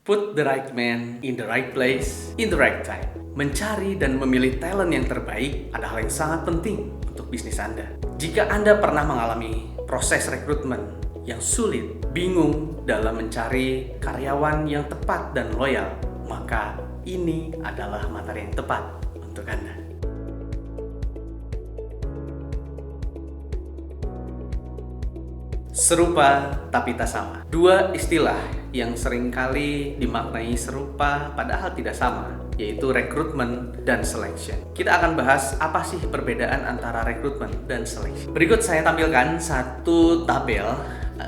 Put the right man in the right place in the right time. Mencari dan memilih talent yang terbaik adalah hal yang sangat penting untuk bisnis Anda. Jika Anda pernah mengalami proses rekrutmen yang sulit, bingung dalam mencari karyawan yang tepat dan loyal, maka ini adalah materi yang tepat untuk Anda. Serupa tapi tak sama. Dua istilah yang seringkali dimaknai serupa padahal tidak sama, yaitu rekrutmen dan selection. Kita akan bahas apa sih perbedaan antara rekrutmen dan selection. Berikut saya tampilkan satu tabel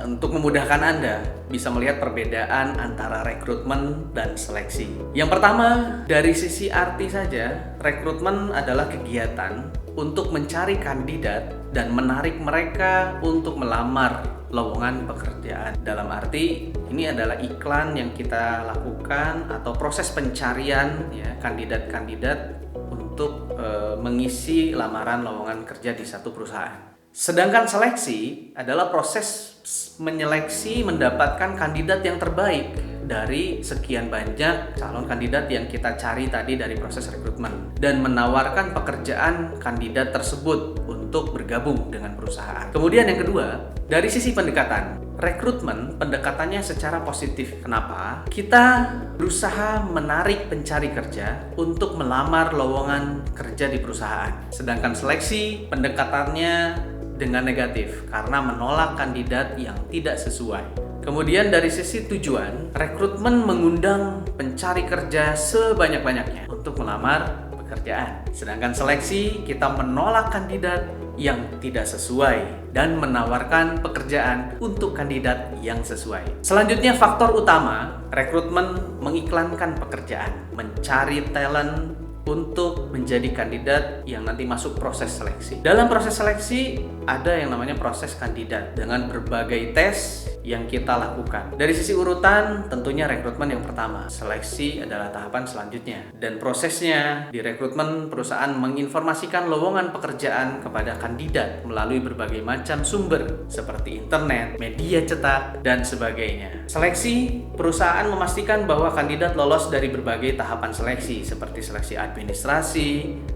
untuk memudahkan Anda bisa melihat perbedaan antara rekrutmen dan seleksi. Yang pertama, dari sisi arti saja, rekrutmen adalah kegiatan untuk mencari kandidat dan menarik mereka untuk melamar lowongan pekerjaan. Dalam arti, ini adalah iklan yang kita lakukan atau proses pencarian ya kandidat-kandidat untuk mengisi lamaran lowongan kerja di satu perusahaan. Sedangkan seleksi adalah proses menyeleksi mendapatkan kandidat yang terbaik dari sekian banyak calon kandidat yang kita cari tadi dari proses rekrutmen dan menawarkan pekerjaan kandidat tersebut untuk bergabung dengan perusahaan. Kemudian yang kedua, dari sisi pendekatan, rekrutmen pendekatannya secara positif. Kenapa? Kita berusaha menarik pencari kerja untuk melamar lowongan kerja di perusahaan. Sedangkan seleksi pendekatannya dengan negatif karena menolak kandidat yang tidak sesuai. Kemudian dari sisi tujuan, rekrutmen mengundang pencari kerja sebanyak-banyaknya untuk melamar pekerjaan. Sedangkan seleksi, kita menolak kandidat yang tidak sesuai dan menawarkan pekerjaan untuk kandidat yang sesuai. Selanjutnya, faktor utama, rekrutmen mengiklankan pekerjaan, mencari talent untuk menjadi kandidat yang nanti masuk proses seleksi. Dalam proses seleksi ada yang namanya proses kandidat dengan berbagai tes yang kita lakukan. Dari sisi urutan tentunya rekrutmen yang pertama, seleksi adalah tahapan selanjutnya. Dan prosesnya di rekrutmen, perusahaan menginformasikan lowongan pekerjaan kepada kandidat melalui berbagai macam sumber seperti internet, media cetak, dan sebagainya. Seleksi, perusahaan memastikan bahwa kandidat lolos dari berbagai tahapan seleksi seperti seleksi administrasi,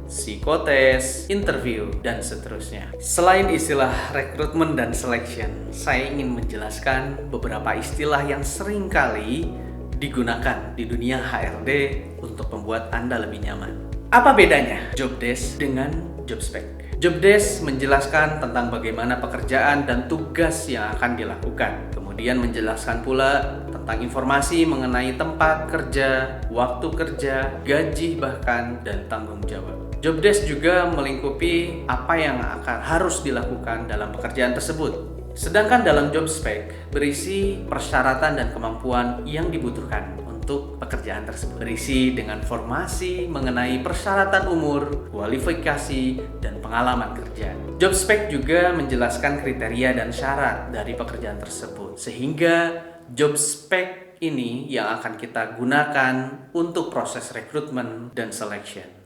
psikotes, interview, dan seterusnya. Selain istilah rekrutmen dan selection, saya ingin menjelaskan beberapa istilah yang sering kali digunakan di dunia HRD untuk membuat Anda lebih nyaman. Apa bedanya job desk dengan job spec? Job desk menjelaskan tentang bagaimana pekerjaan dan tugas yang akan dilakukan. Kemudian menjelaskan pula tentang informasi mengenai tempat kerja, waktu kerja, gaji bahkan, dan tanggung jawab. Job desk juga melingkupi apa yang harus dilakukan dalam pekerjaan tersebut. Sedangkan dalam job spec berisi persyaratan dan kemampuan yang dibutuhkan untuk pekerjaan tersebut. Berisi dengan informasi mengenai persyaratan umur, kualifikasi, dan pengalaman kerja. Job spec juga menjelaskan kriteria dan syarat dari pekerjaan tersebut. Sehingga job spec ini yang akan kita gunakan untuk proses rekrutmen dan selection.